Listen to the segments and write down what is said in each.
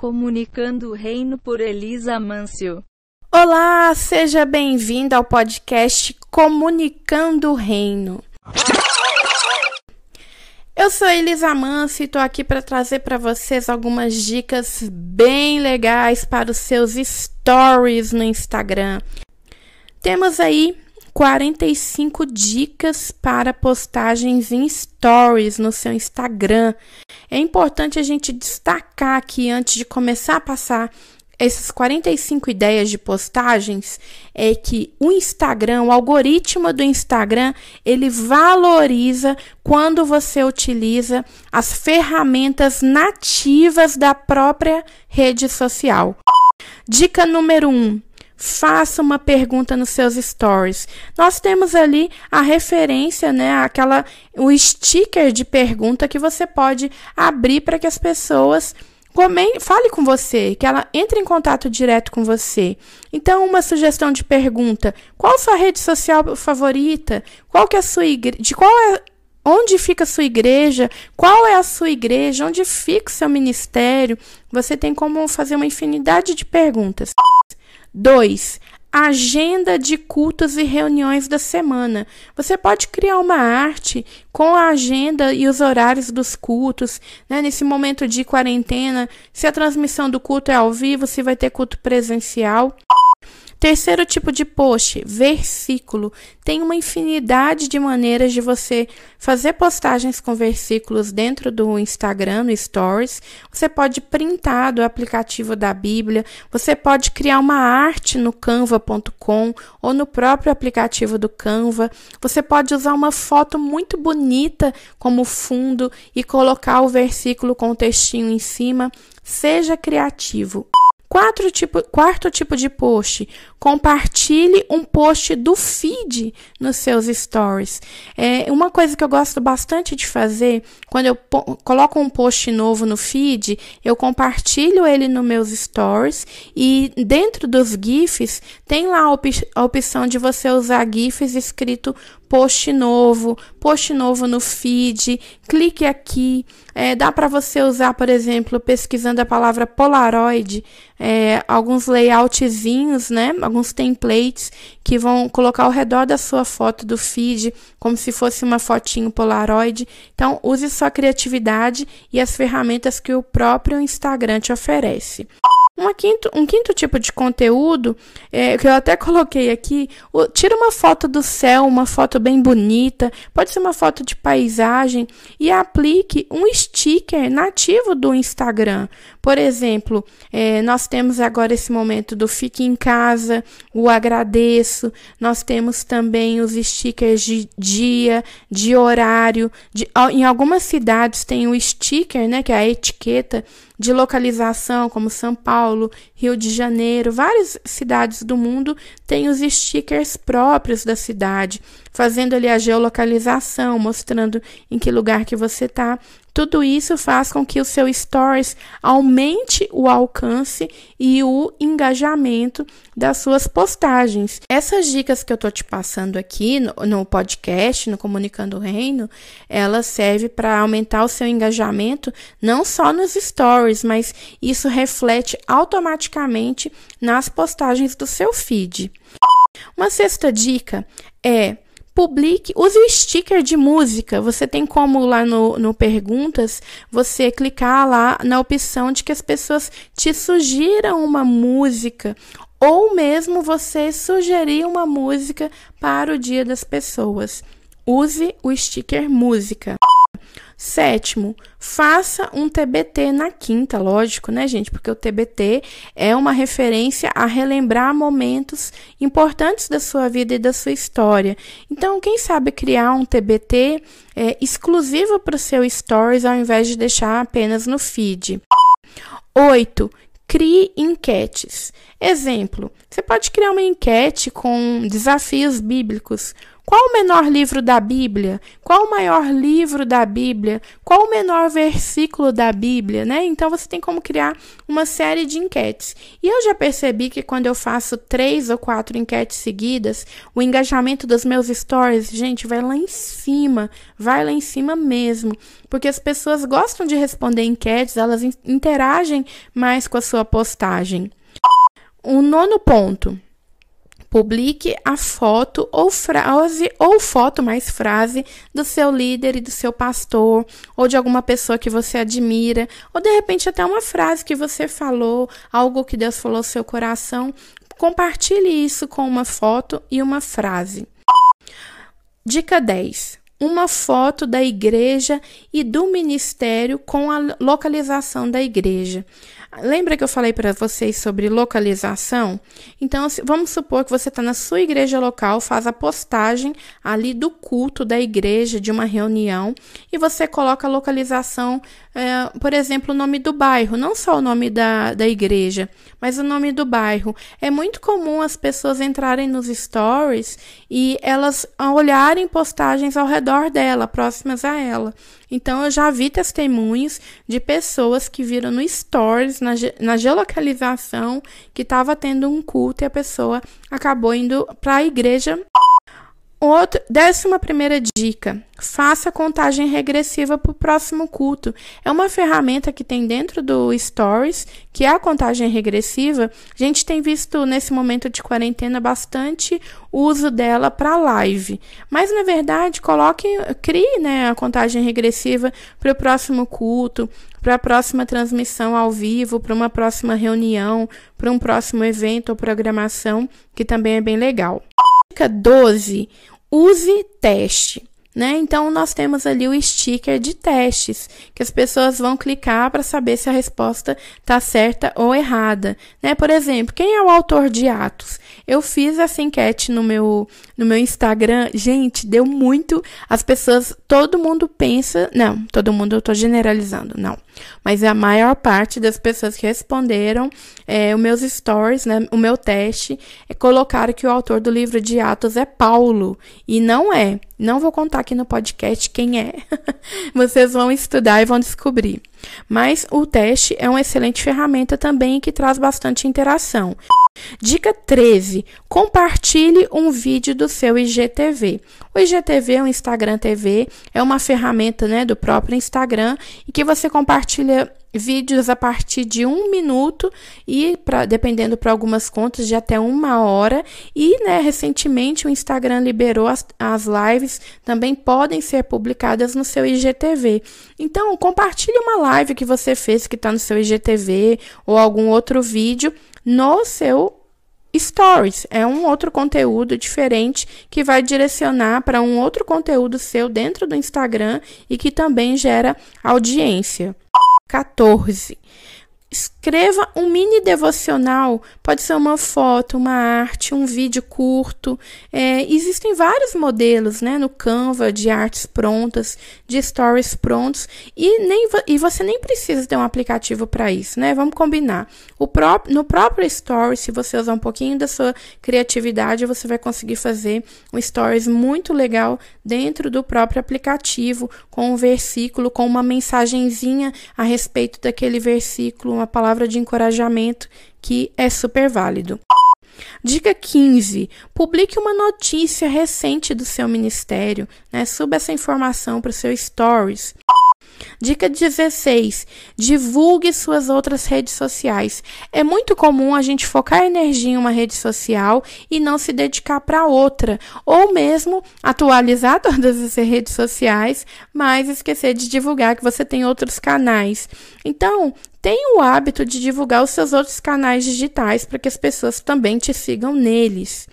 Comunicando o Reino por Elisa Mâncio. Olá, seja bem-vindo ao podcast Comunicando o Reino. Eu sou Elisa Mâncio e estou aqui para trazer para vocês algumas dicas bem legais para os seus stories no Instagram. Temos aí 45 dicas para postagens em stories no seu Instagram. É importante a gente destacar aqui, antes de começar a passar essas 45 ideias de postagens, é que o Instagram, o algoritmo do Instagram, ele valoriza quando você utiliza as ferramentas nativas da própria rede social. Dica número 1. Faça uma pergunta nos seus stories. Nós temos ali a referência, o sticker de pergunta que você pode abrir para que as pessoas fale com você, que ela entre em contato direto com você. Então, uma sugestão de pergunta: qual a sua rede social favorita? Qual que é a sua igreja? Onde fica a sua igreja? Qual é a sua igreja? Onde fica o seu ministério? Você tem como fazer uma infinidade de perguntas. 2. Agenda de cultos e reuniões da semana. Você pode criar uma arte com a agenda e os horários dos cultos, nesse momento de quarentena, se a transmissão do culto é ao vivo, se vai ter culto presencial. Terceiro tipo de post, versículo. Tem uma infinidade de maneiras de você fazer postagens com versículos dentro do Instagram, no Stories. Você pode printar do aplicativo da Bíblia, você pode criar uma arte no canva.com ou no próprio aplicativo do Canva. Você pode usar uma foto muito bonita como fundo e colocar o versículo com o textinho em cima. Seja criativo. Quarto tipo de post, compartilhe um post do feed nos seus stories. Uma coisa que eu gosto bastante de fazer, quando eu coloco um post novo no feed, eu compartilho ele nos meus stories e dentro dos GIFs tem lá a opção de você usar GIFs escrito post novo no feed, clique aqui. Dá para você usar, por exemplo, pesquisando a palavra Polaroid, alguns layoutzinhos, alguns templates que vão colocar ao redor da sua foto do feed, como se fosse uma fotinho Polaroid. Então, use sua criatividade e as ferramentas que o próprio Instagram te oferece. Um quinto tipo de conteúdo, que eu até coloquei aqui, tira uma foto do céu, uma foto bem bonita, pode ser uma foto de paisagem, e aplique um sticker nativo do Instagram. Por exemplo, nós temos agora esse momento do fique em casa, o agradeço, nós temos também os stickers de dia, de horário, em algumas cidades tem o sticker, que é a etiqueta de localização, como São Paulo, Rio de Janeiro, várias cidades do mundo têm os stickers próprios da cidade, fazendo ali a geolocalização, mostrando em que lugar que você está. Tudo isso faz com que o seu Stories aumente o alcance e o engajamento das suas postagens. Essas dicas que eu estou te passando aqui no podcast, no Comunicando o Reino, elas servem para aumentar o seu engajamento, não só nos Stories, mas isso reflete automaticamente nas postagens do seu feed. Uma sexta dica é: use o sticker de música. Você tem como lá no Perguntas, você clicar lá na opção de que as pessoas te sugiram uma música, ou mesmo você sugerir uma música para o Dia das Pessoas. Use o sticker música. 7º, faça um TBT na quinta, lógico, gente? Porque o TBT é uma referência a relembrar momentos importantes da sua vida e da sua história. Então, quem sabe criar um TBT exclusivo para o seu Stories, ao invés de deixar apenas no feed. 8. Crie enquetes. Exemplo, você pode criar uma enquete com desafios bíblicos. Qual o menor livro da Bíblia? Qual o maior livro da Bíblia? Qual o menor versículo da Bíblia, né? Então, você tem como criar uma série de enquetes. E eu já percebi que quando eu faço 3 ou 4 enquetes seguidas, o engajamento dos meus stories, gente, vai lá em cima mesmo, porque as pessoas gostam de responder enquetes, elas interagem mais com a sua postagem. O 9º ponto. Publique a foto ou frase, ou foto mais frase, do seu líder e do seu pastor, ou de alguma pessoa que você admira, ou de repente até uma frase que você falou, algo que Deus falou no seu coração. Compartilhe isso com uma foto e uma frase. Dica 10. Uma foto da igreja e do ministério com a localização da igreja. Lembra que eu falei para vocês sobre localização? Então, vamos supor que você está na sua igreja local, faz a postagem ali do culto da igreja, de uma reunião, e você coloca a localização, por exemplo, o nome do bairro, não só o nome da igreja, mas o nome do bairro. É muito comum as pessoas entrarem nos stories e elas olharem postagens ao redor dela, próximas a ela. Então, eu já vi testemunhos de pessoas que viram no stories, na geolocalização, que estava tendo um culto e a pessoa acabou indo para a igreja. 11ª dica, faça contagem regressiva para o próximo culto. É uma ferramenta que tem dentro do Stories, que é a contagem regressiva. A gente tem visto nesse momento de quarentena bastante uso dela para live. Mas, na verdade, crie, né, a contagem regressiva para o próximo culto, para a próxima transmissão ao vivo, para uma próxima reunião, para um próximo evento ou programação, que também é bem legal. Dica 12. Use teste, né? Então, nós temos ali o sticker de testes, que as pessoas vão clicar para saber se a resposta está certa ou errada, né? Por exemplo, quem é o autor de Atos? Eu fiz essa enquete no meu Instagram, gente, deu muito, as pessoas, todo mundo pensa, não, todo mundo, eu estou generalizando, não, mas a maior parte das pessoas que responderam os meus stories, né, o meu teste, colocaram que o autor do livro de Atos é Paulo, e não é. Não vou contar aqui no podcast quem é. Vocês vão estudar e vão descobrir. Mas o teste é uma excelente ferramenta também que traz bastante interação. Dica 13. Compartilhe um vídeo do seu IGTV. O IGTV, o Instagram TV, é uma ferramenta, né, do próprio Instagram, e que você compartilha vídeos a partir de 1 minuto e, dependendo para algumas contas, de até 1 hora. E, né, recentemente o Instagram liberou as lives, também podem ser publicadas no seu IGTV. Então, compartilhe uma live que você fez, que está no seu IGTV, ou algum outro vídeo no seu Stories. É um outro conteúdo diferente que vai direcionar para um outro conteúdo seu dentro do Instagram e que também gera audiência. 14. Escreva um mini devocional, pode ser uma foto, uma arte, um vídeo curto. Existem vários modelos, né, no Canva, de artes prontas, de stories prontos, e você nem precisa ter um aplicativo para isso, né? Vamos combinar. No próprio Stories, se você usar um pouquinho da sua criatividade, você vai conseguir fazer um Stories muito legal dentro do próprio aplicativo, com um versículo, com uma mensagenzinha a respeito daquele versículo, uma palavra de encorajamento, que é super válido. Dica 15. Publique uma notícia recente do seu ministério, né? Suba essa informação para o seu Stories. Dica 16. Divulgue suas outras redes sociais. É muito comum a gente focar energia em uma rede social e não se dedicar para outra, ou mesmo atualizar todas as redes sociais, mas esquecer de divulgar que você tem outros canais. Então, tenha o hábito de divulgar os seus outros canais digitais para que as pessoas também te sigam neles.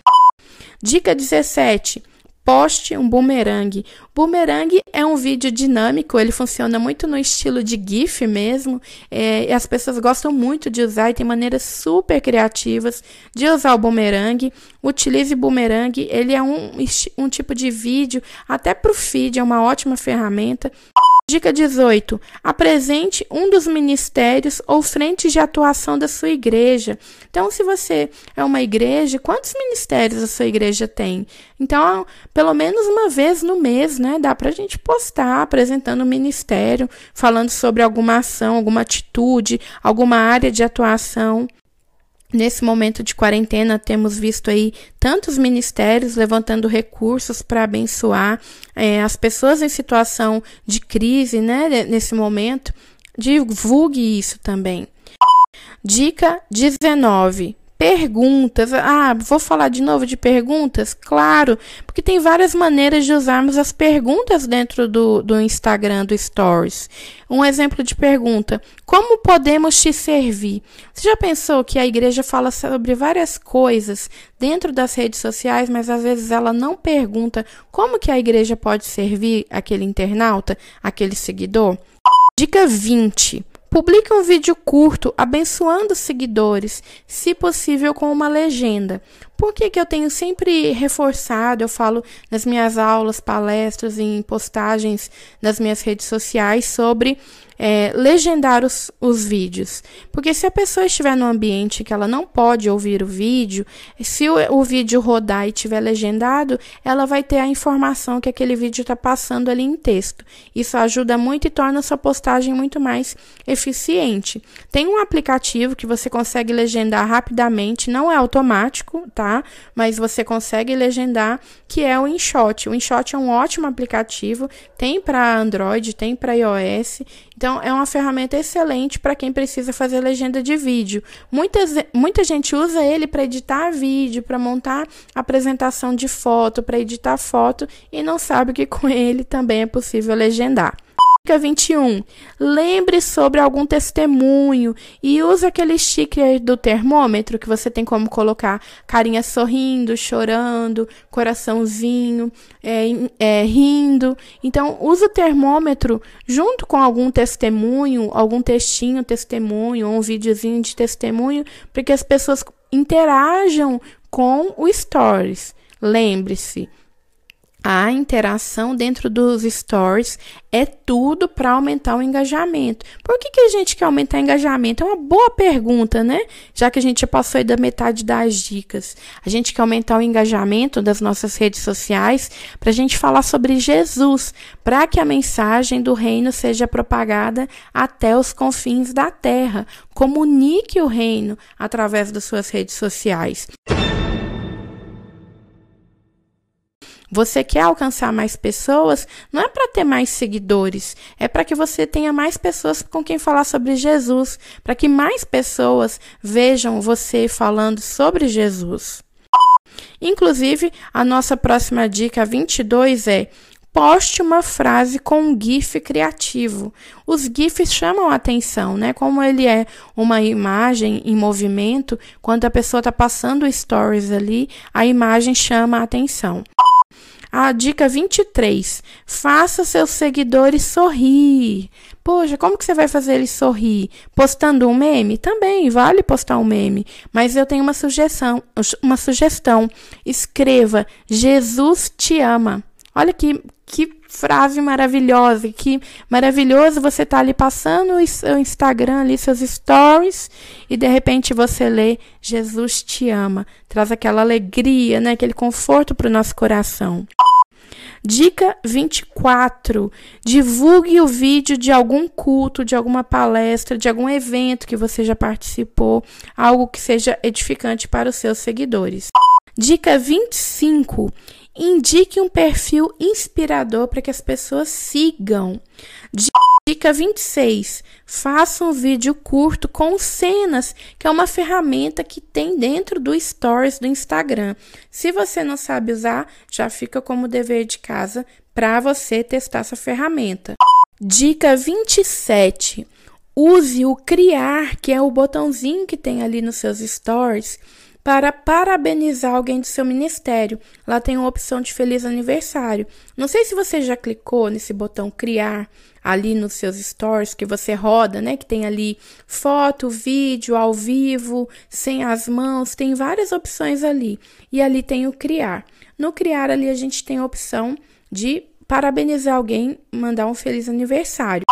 Dica 17. Poste um boomerang. Boomerang é um vídeo dinâmico, ele funciona muito no estilo de GIF mesmo, e as pessoas gostam muito de usar e tem maneiras super criativas de usar o boomerang. Utilize boomerang, ele é um tipo de vídeo, até para o feed, é uma ótima ferramenta. Dica 18. Apresente um dos ministérios ou frentes de atuação da sua igreja. Então, se você é uma igreja, quantos ministérios a sua igreja tem? Então, pelo menos uma vez no mês, né? Dá pra gente postar apresentando o ministério, falando sobre alguma ação, alguma atitude, alguma área de atuação. Nesse momento de quarentena, temos visto aí tantos ministérios levantando recursos para abençoar as pessoas em situação de crise, né? Nesse momento, divulgue isso também. Dica 19. Perguntas. Vou falar de novo de perguntas? Claro, porque tem várias maneiras de usarmos as perguntas dentro do Instagram, do Stories. Um exemplo de pergunta: como podemos te servir? Você já pensou que a igreja fala sobre várias coisas dentro das redes sociais, mas às vezes ela não pergunta como que a igreja pode servir aquele internauta, aquele seguidor? Dica 20. Publique um vídeo curto abençoando os seguidores, se possível com uma legenda. Por que eu tenho sempre reforçado, eu falo nas minhas aulas, palestras, em postagens nas minhas redes sociais sobre legendar os vídeos. Porque se a pessoa estiver num ambiente que ela não pode ouvir o vídeo, se o vídeo rodar e estiver legendado, ela vai ter a informação que aquele vídeo está passando ali em texto. Isso ajuda muito e torna a sua postagem muito mais eficiente. Tem um aplicativo que você consegue legendar rapidamente, não é automático, tá? Mas você consegue legendar, que é o InShot. O InShot é um ótimo aplicativo, tem para Android, tem para iOS. Então, é uma ferramenta excelente para quem precisa fazer legenda de vídeo. Muita gente usa ele para editar vídeo, para montar apresentação de foto, para editar foto, e não sabe que com ele também é possível legendar. Dica 21. Lembre sobre algum testemunho e use aquele sticker do termômetro que você tem como colocar carinha sorrindo, chorando, coraçãozinho, rindo. Então, use o termômetro junto com algum testemunho, algum textinho testemunho ou um videozinho de testemunho, para que as pessoas interajam com o Stories. Lembre-se, a interação dentro dos stories é tudo para aumentar o engajamento. Por que a gente quer aumentar o engajamento? É uma boa pergunta, né? Já que a gente já passou aí da metade das dicas. A gente quer aumentar o engajamento das nossas redes sociais para a gente falar sobre Jesus, para que a mensagem do reino seja propagada até os confins da terra. Comunique o reino através das suas redes sociais. Você quer alcançar mais pessoas, não é para ter mais seguidores, é para que você tenha mais pessoas com quem falar sobre Jesus, para que mais pessoas vejam você falando sobre Jesus. Inclusive, a nossa próxima dica 22 é: poste uma frase com um GIF criativo. Os GIFs chamam a atenção, né? Como ele é uma imagem em movimento, quando a pessoa está passando stories ali, a imagem chama a atenção. A dica 23. Faça seus seguidores sorrir. Poxa, como que você vai fazer eles sorrir? Postando um meme? Também vale postar um meme. Mas eu tenho uma sugestão. Escreva: Jesus te ama. Olha que frase maravilhosa, que maravilhoso você tá ali passando o seu Instagram, ali seus stories, e de repente você lê: Jesus te ama. Traz aquela alegria, né? Aquele conforto para o nosso coração. Dica 24. Divulgue o vídeo de algum culto, de alguma palestra, de algum evento que você já participou, algo que seja edificante para os seus seguidores. Dica 25. Indique um perfil inspirador para que as pessoas sigam. Dica 26. Faça um vídeo curto com cenas, que é uma ferramenta que tem dentro do Stories do Instagram. Se você não sabe usar, já fica como dever de casa para você testar essa ferramenta. Dica 27. Use o criar, que é o botãozinho que tem ali nos seus stories, para parabenizar alguém do seu ministério. Lá tem uma opção de feliz aniversário. Não sei se você já clicou nesse botão criar ali nos seus stories, que você roda, né? Que tem ali foto, vídeo, ao vivo, sem as mãos, tem várias opções ali. E ali tem o criar. No criar ali a gente tem a opção de parabenizar alguém, mandar um feliz aniversário.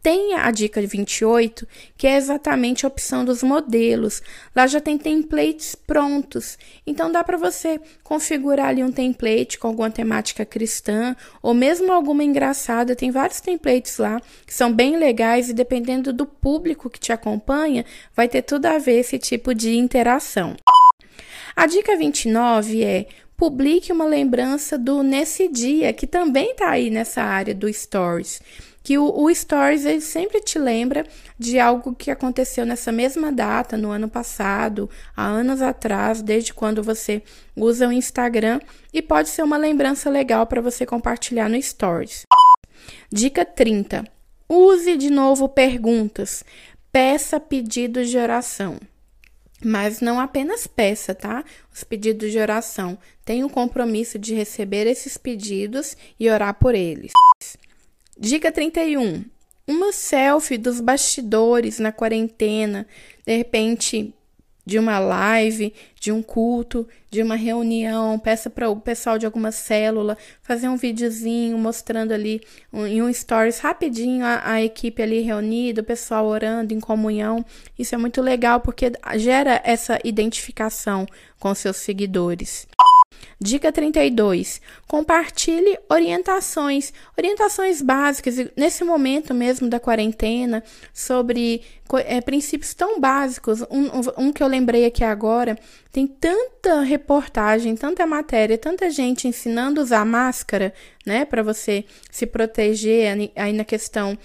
Tem a dica 28, que é exatamente a opção dos modelos. Lá já tem templates prontos. Então, dá para você configurar ali um template com alguma temática cristã, ou mesmo alguma engraçada. Tem vários templates lá, que são bem legais, e dependendo do público que te acompanha, vai ter tudo a ver esse tipo de interação. A dica 29 é: publique uma lembrança do nesse dia, que também está aí nessa área do Stories. Que o Stories ele sempre te lembra de algo que aconteceu nessa mesma data, no ano passado, há anos atrás, desde quando você usa o Instagram, e pode ser uma lembrança legal para você compartilhar no Stories. Dica 30. Use de novo perguntas. Peça pedidos de oração. Mas não apenas peça, tá? Os pedidos de oração. Tenha o compromisso de receber esses pedidos e orar por eles. Dica 31. Uma selfie dos bastidores na quarentena, de repente de uma live, de um culto, de uma reunião. Peça para o pessoal de alguma célula fazer um videozinho mostrando ali em um stories rapidinho a equipe ali reunida, o pessoal orando em comunhão. Isso é muito legal porque gera essa identificação com seus seguidores. Dica 32. Compartilhe orientações básicas, nesse momento mesmo da quarentena, sobre princípios tão básicos. Um que eu lembrei aqui agora, tem tanta reportagem, tanta matéria, tanta gente ensinando a usar máscara, né, para você se proteger aí na questão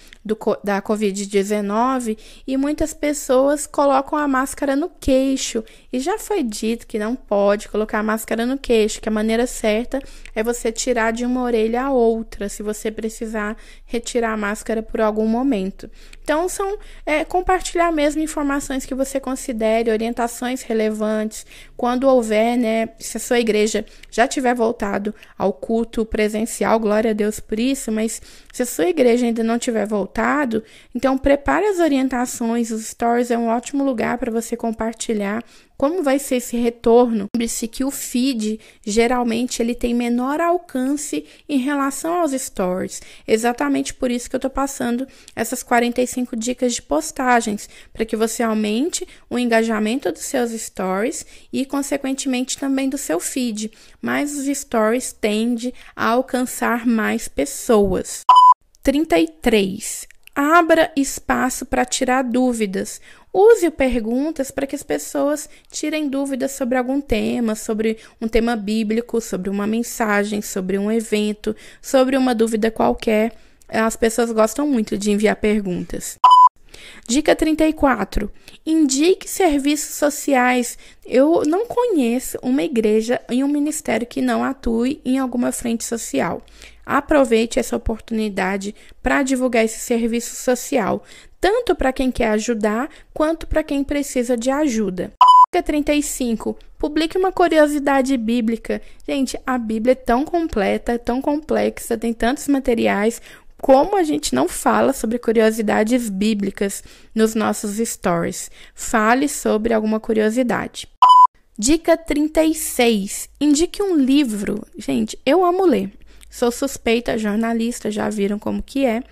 da Covid-19, e muitas pessoas colocam a máscara no queixo, e já foi dito que não pode colocar a máscara no queixo, que a maneira certa é você tirar de uma orelha a outra, se você precisar retirar a máscara por algum momento. Então, são compartilhar mesmo informações que você considere, orientações relevantes, quando houver, né, se a sua igreja já tiver voltado ao culto presencial, glória a Deus por isso, mas se a sua igreja ainda não tiver voltado, então prepare as orientações, os stories é um ótimo lugar para você compartilhar como vai ser esse retorno. Lembre-se que o feed, geralmente, ele tem menor alcance em relação aos stories. Exatamente por isso que eu estou passando essas 45 dicas de postagens, para que você aumente o engajamento dos seus stories e, consequentemente, também do seu feed. Mas os stories tendem a alcançar mais pessoas. 33. Abra espaço para tirar dúvidas. Use perguntas para que as pessoas tirem dúvidas sobre algum tema, sobre um tema bíblico, sobre uma mensagem, sobre um evento, sobre uma dúvida qualquer. As pessoas gostam muito de enviar perguntas. Dica 34. Indique serviços sociais. Eu não conheço uma igreja e um ministério que não atue em alguma frente social. Aproveite essa oportunidade para divulgar esse serviço social, tanto para quem quer ajudar, quanto para quem precisa de ajuda. Dica 35. Publique uma curiosidade bíblica. Gente, a Bíblia é tão completa, tão complexa, tem tantos materiais. Como a gente não fala sobre curiosidades bíblicas nos nossos stories? Fale sobre alguma curiosidade. Dica 36. Indique um livro. Gente, eu amo ler. Sou suspeita, jornalista, já viram como que é.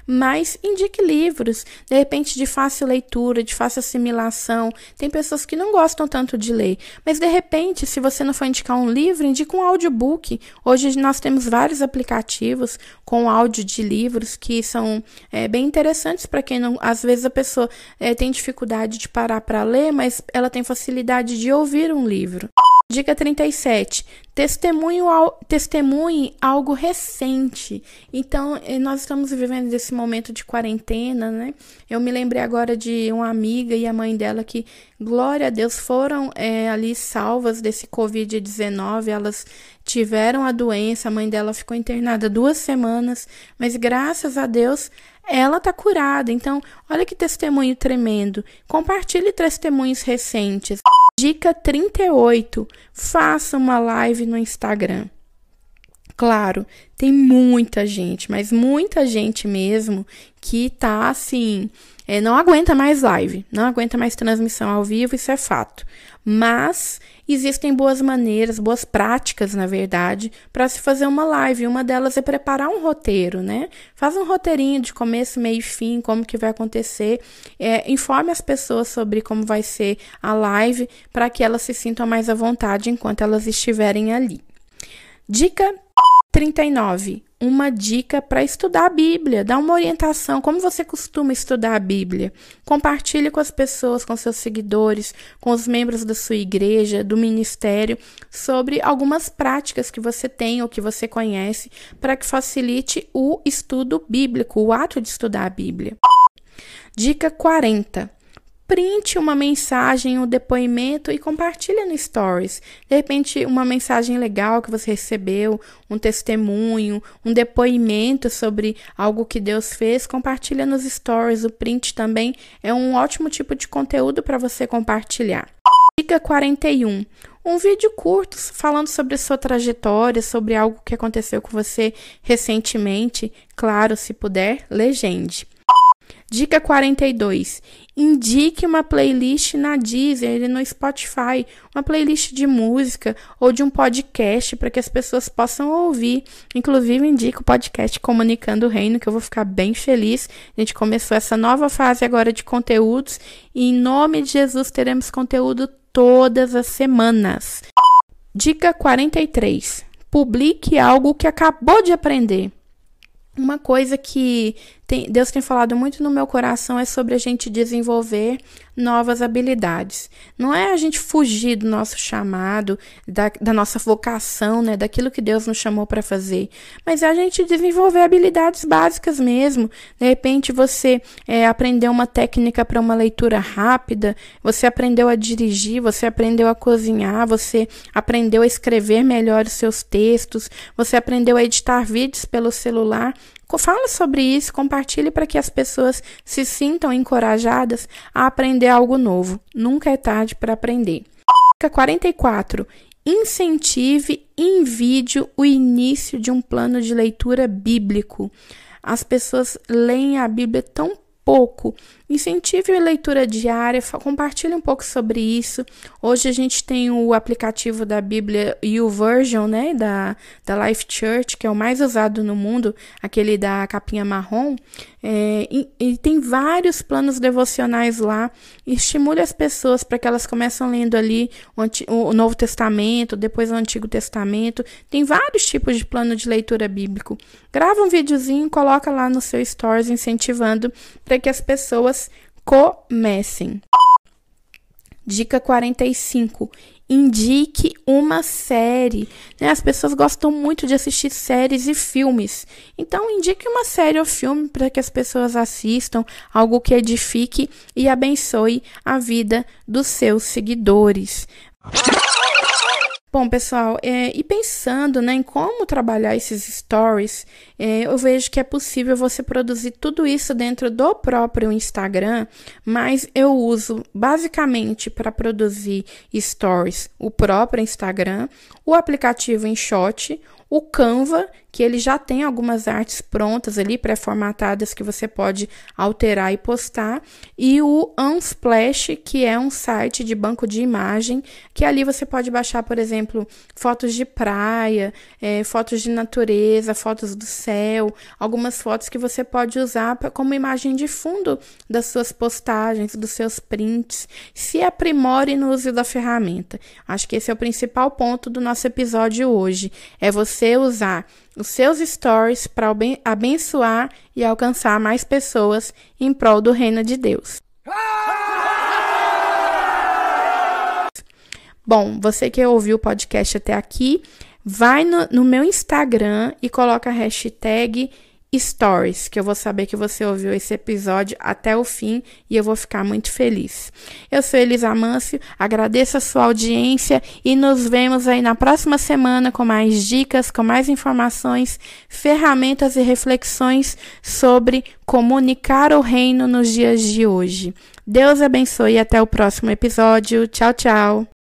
Mas indique livros, de repente de fácil leitura, de fácil assimilação. Tem pessoas que não gostam tanto de ler, mas de repente, se você não for indicar um livro, indique um audiobook. Hoje nós temos vários aplicativos com áudio de livros que são bem interessantes para quem não... Às vezes a pessoa tem dificuldade de parar para ler, mas ela tem facilidade de ouvir um livro. Dica 37. Testemunhe algo recente. Então, nós estamos vivendo esse momento de quarentena, né? Eu me lembrei agora de uma amiga e a mãe dela que, glória a Deus, foram ali salvas desse Covid-19. Elas tiveram a doença, a mãe dela ficou internada 2 semanas, mas graças a Deus ela está curada. Então, olha que testemunho tremendo. Compartilhe testemunhos recentes. Dica 38. Faça uma live no Instagram. Claro, tem muita gente, mas muita gente mesmo que tá assim, não aguenta mais live, não aguenta mais transmissão ao vivo, isso é fato. Mas existem boas maneiras, boas práticas, na verdade, para se fazer uma live. Uma delas é preparar um roteiro, né? Faz um roteirinho de começo, meio e fim, como que vai acontecer. Informe as pessoas sobre como vai ser a live, para que elas se sintam mais à vontade enquanto elas estiverem ali. Dica 39. Uma dica para estudar a Bíblia. Dá uma orientação. Como você costuma estudar a Bíblia? Compartilhe com as pessoas, com seus seguidores, com os membros da sua igreja, do ministério, sobre algumas práticas que você tem ou que você conhece para que facilite o estudo bíblico, o ato de estudar a Bíblia. Dica 40. Printe uma mensagem, um depoimento e compartilha no Stories. De repente, uma mensagem legal que você recebeu, um testemunho, um depoimento sobre algo que Deus fez, compartilha nos Stories. O print também é um ótimo tipo de conteúdo para você compartilhar. Dica 41. Um vídeo curto falando sobre a sua trajetória, sobre algo que aconteceu com você recentemente. Claro, se puder, legende. Dica 42. Indique uma playlist na Deezer e no Spotify, uma playlist de música ou de um podcast para que as pessoas possam ouvir. Inclusive, indique o podcast Comunicando o Reino, que eu vou ficar bem feliz. A gente começou essa nova fase agora de conteúdos e, em nome de Jesus, teremos conteúdo todas as semanas. Dica 43. Publique algo que acabou de aprender. Uma coisa que Deus tem falado muito no meu coração é sobre a gente desenvolver novas habilidades. Não é a gente fugir do nosso chamado, da nossa vocação, né, daquilo que Deus nos chamou para fazer, mas é a gente desenvolver habilidades básicas mesmo. De repente você aprendeu uma técnica para uma leitura rápida, você aprendeu a dirigir, você aprendeu a cozinhar, você aprendeu a escrever melhor os seus textos, você aprendeu a editar vídeos pelo celular. Fala sobre isso, compartilhe para que as pessoas se sintam encorajadas a aprender algo novo. Nunca é tarde para aprender. Dica 44. Incentive em vídeo o início de um plano de leitura bíblico. As pessoas leem a Bíblia tão pouco. Incentive a leitura diária, compartilhe um pouco sobre isso. Hoje a gente tem o aplicativo da Bíblia YouVersion, né, da Life Church, que é o mais usado no mundo, aquele da capinha marrom, e tem vários planos devocionais lá. Estimule as pessoas para que elas comecem lendo ali o Novo Testamento, depois o Antigo Testamento. Tem vários tipos de plano de leitura bíblico. Grava um videozinho, coloca lá no seu Stories, incentivando para que as pessoas comecem. Dica 45. Indique uma série. As pessoas gostam muito de assistir séries e filmes. Então, indique uma série ou filme para que as pessoas assistam, algo que edifique e abençoe a vida dos seus seguidores. Bom, pessoal, e pensando, né, em como trabalhar esses stories, eu vejo que é possível você produzir tudo isso dentro do próprio Instagram, mas eu uso basicamente para produzir stories o próprio Instagram, o aplicativo InShot, o Canva, que ele já tem algumas artes prontas ali, pré-formatadas, que você pode alterar e postar, e o Unsplash, que é um site de banco de imagem, que ali você pode baixar, por exemplo, fotos de praia, fotos de natureza, fotos do céu, algumas fotos que você pode usar como imagem de fundo das suas postagens, dos seus prints. Se aprimore no uso da ferramenta. Acho que esse é o principal ponto do nosso episódio hoje, é você usar os seus stories para abençoar e alcançar mais pessoas em prol do reino de Deus. Bom, você que ouviu o podcast até aqui, vai no meu Instagram e coloca a hashtag Stories, que eu vou saber que você ouviu esse episódio até o fim e eu vou ficar muito feliz. Eu sou Elisa Amâncio, agradeço a sua audiência e nos vemos aí na próxima semana com mais dicas, com mais informações, ferramentas e reflexões sobre comunicar o reino nos dias de hoje. Deus abençoe e até o próximo episódio. Tchau, tchau!